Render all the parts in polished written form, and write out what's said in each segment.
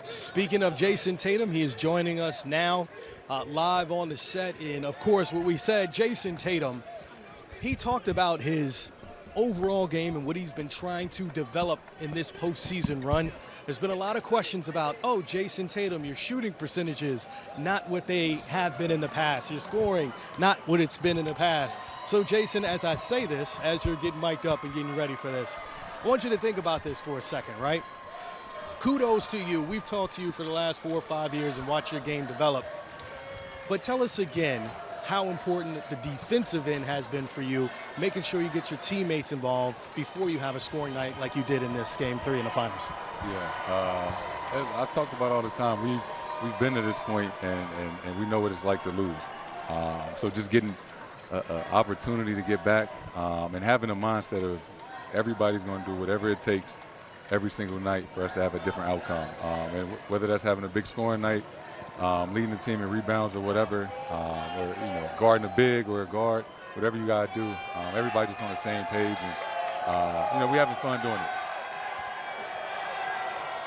Speaking of Jason Tatum, he is joining us now live on the set. And, of course, what we said, Jason Tatum, he talked about his overall game and what he's been trying to develop in this postseason run. There's been a lot of questions about, oh, Jason Tatum, your shooting percentages, not what they have been in the past. Your scoring, not what it's been in the past. So, Jason, as I say this, as you're getting mic'd up and getting ready for this, I want you to think about this for a second, right? Kudos to you. We've talked to you for the last 4 or 5 years and watched your game develop. But tell us again how important the defensive end has been for you, making sure you get your teammates involved before you have a scoring night like you did in this Game 3 in the finals. Yeah, I've talked about all the time. We've been to this point, and we know what it's like to lose. So just getting an opportunity to get back and having a mindset of everybody's going to do whatever it takes every single night for us to have a different outcome. And whether that's having a big scoring night, leading the team in rebounds or whatever, or guarding a big or a guard, whatever you gotta do. Everybody's just on the same page, and we're having fun doing it.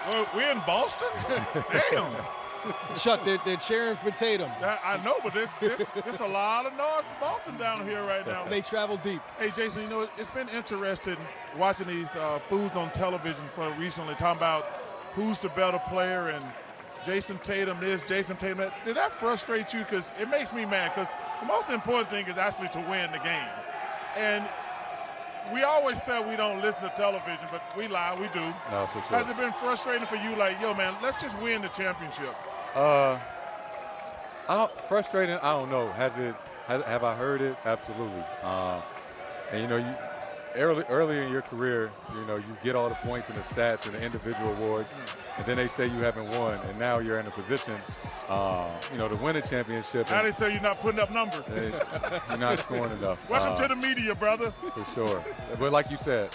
Well, we're in Boston. Damn. Chuck, they're cheering for Tatum. I know, but it's a lot of noise for Boston down here right now. They travel deep. Hey, Jason, it's been interesting watching these foods on television for recently, talking about who's the better player and Jason Tatum this, Jason Tatum that. Did that frustrate you? Because it makes me mad, because the most important thing is actually to win the game. And we always say we don't listen to television, but we lie, we do. No, for sure. Has it been frustrating for you, like, yo, man, let's just win the championship? Frustrating, I don't know. Have I heard it? Absolutely. And early in your career, you get all the points and the stats and the individual awards, and then they say you haven't won, and now you're in a position, to win a championship. Now they say you're not putting up numbers. You're not scoring enough. Welcome to the media, brother. For sure. But like you said,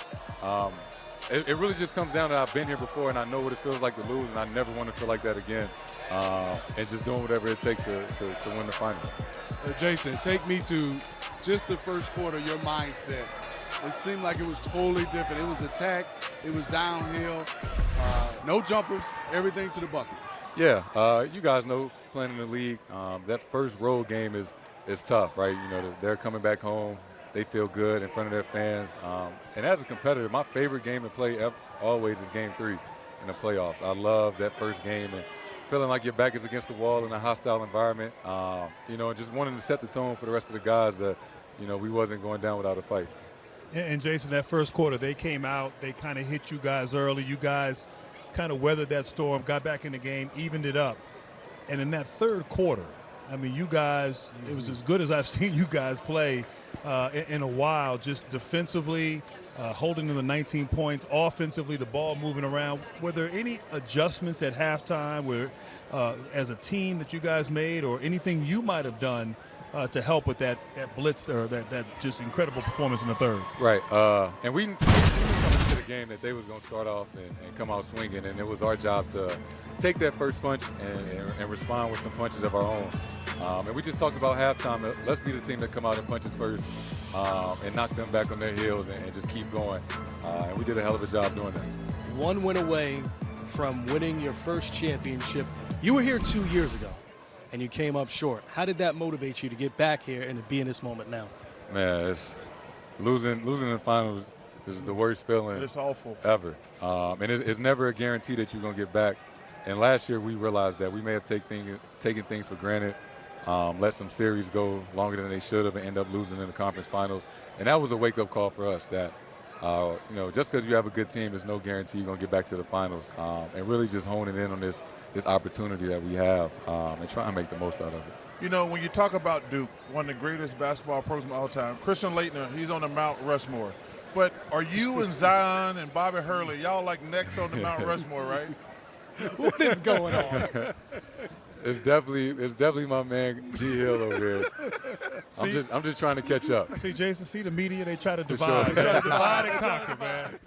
it really just comes down to I've been here before, and I know what it feels like to lose, and I never want to feel like that again. And just doing whatever it takes to win the finals. Jason, take me to just the first quarter, your mindset. It seemed like it was totally different. It was attack, it was downhill, no jumpers, everything to the bucket. Yeah, you guys know playing in the league, that first road game is tough, right? They're coming back home. They feel good in front of their fans. And as a competitor, my favorite game to play always is Game 3 in the playoffs. I love that first game and feeling like your back is against the wall in a hostile environment, and just wanting to set the tone for the rest of the guys that, we wasn't going down without a fight. And Jason, that first quarter, they came out, they kind of hit you guys early. You guys kind of weathered that storm, got back in the game, evened it up. And in that third quarter, I mean, you guys, it was as good as I've seen you guys play in a while, just defensively, holding to the 19 points, offensively, the ball moving around. Were there any adjustments at halftime as a team that you guys made, or anything you might have done to help with that blitz or that just incredible performance in the third? Right. And we knew coming into the game that they was going to start off and come out swinging, and it was our job to take that first punch and respond with some punches of our own. And we just talked about halftime. Let's be the team that come out and punches first and knock them back on their heels and just keep going. And we did a hell of a job doing that. One win away from winning your first championship. You were here 2 years ago, and you came up short. How did that motivate you to get back here and to be in this moment now? Man, it's losing in the finals is the worst feeling. It's awful. Ever. And it's never a guarantee that you're going to get back. And last year we realized that we may have taken things for granted, let some series go longer than they should have and end up losing in the conference finals. And that was a wake-up call for us that, just because you have a good team, there's no guarantee you're going to get back to the finals. And really just honing in on this opportunity that we have and trying to make the most out of it. When you talk about Duke, one of the greatest basketball programs of all time, Christian Laettner, he's on the Mount Rushmore. But are you and Zion and Bobby Hurley, y'all like next on the Mount Rushmore, right? What is going on? It's definitely my man G Hill over here. I'm just trying to catch up. See, Jason, the media, they try to divide. Sure. They try to divide and conquer, man.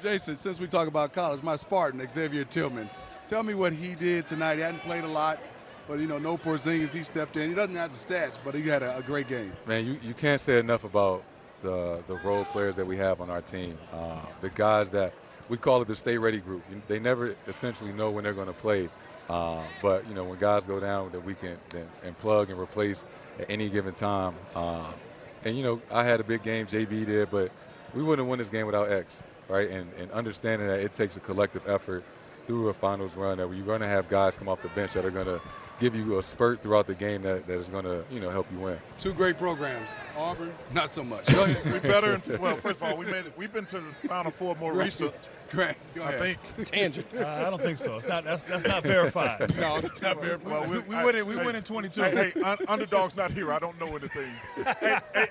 Jason, since we talk about college, my Spartan, Xavier Tillman, tell me what he did tonight. He hadn't played a lot, but, no Porzingis, he stepped in. He doesn't have the stats, but he had a great game. Man, you can't say enough about the role players that we have on our team. The guys that we call it the stay ready group. They never essentially know when they're going to play. But, you know, when guys go down, that we can and plug and replace at any given time. And, you know, I had a big game, JB did, but we wouldn't win this game without X, right? And understanding that it takes a collective effort through a finals run, that you're going to have guys come off the bench that are going to give you a spurt throughout the game that is going to, you know, help you win. Two great programs. Auburn, not so much. Go ahead. We better. Well, first of all, we've been to the Final Four more recent. Great. Go I ahead. think. Tangent. I don't think so. It's not. That's not verified. No, it's not very. Well, We win in 22. Hey, underdog's not here. I don't know anything.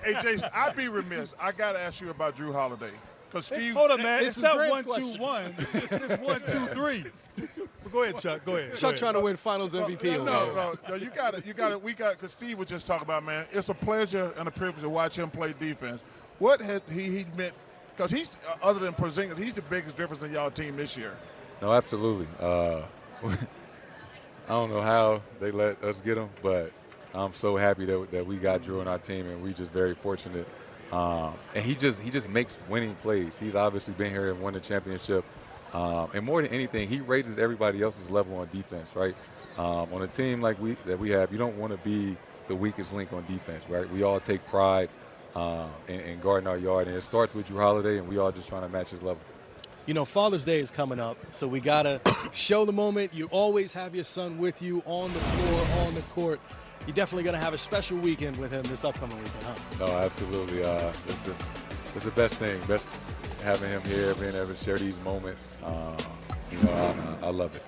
hey, Jason, I'd be remiss. I got to ask you about Drew Holiday. Because Steve. Hold on, man. This It's is not Grant's 1-2-1. It's 1-2-3. Go ahead, Chuck. Go ahead. Chuck trying to win Finals MVP. over there. No, you got it. We got because Steve was just talking about, man. It's a pleasure and a privilege to watch him play defense. What had he meant? Because he's other than Porzingis, he's the biggest difference in y'all team this year. No, absolutely. I don't know how they let us get him, but I'm so happy that we got Drew on our team, and we just very fortunate. And he just makes winning plays. He's obviously been here and won the championship. And more than anything, he raises everybody else's level on defense, right? On a team like we have, you don't want to be the weakest link on defense, right? We all take pride in guarding our yard, and it starts with Drew Holiday, and we all just trying to match his level. You know, Father's Day is coming up, so we got to show the moment. You always have your son with you on the floor, on the court. You're definitely going to have a special weekend with him this upcoming weekend, huh? No, absolutely. It's the best thing, best having him here, being able to share these moments. You know, I love it.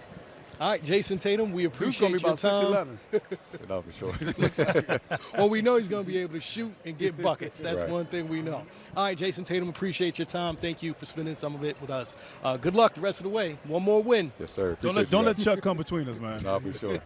All right, Jason Tatum, we Drew's going appreciate to be your about time. 6'11". No, for sure. Well, we know he's going to be able to shoot and get buckets. That's Right. one thing we know. All right, Jason Tatum, appreciate your time. Thank you for spending some of it with us. Good luck the rest of the way. One more win. Yes, sir. Don't Appreciate let you guys. Chuck come between us, man. No, for sure.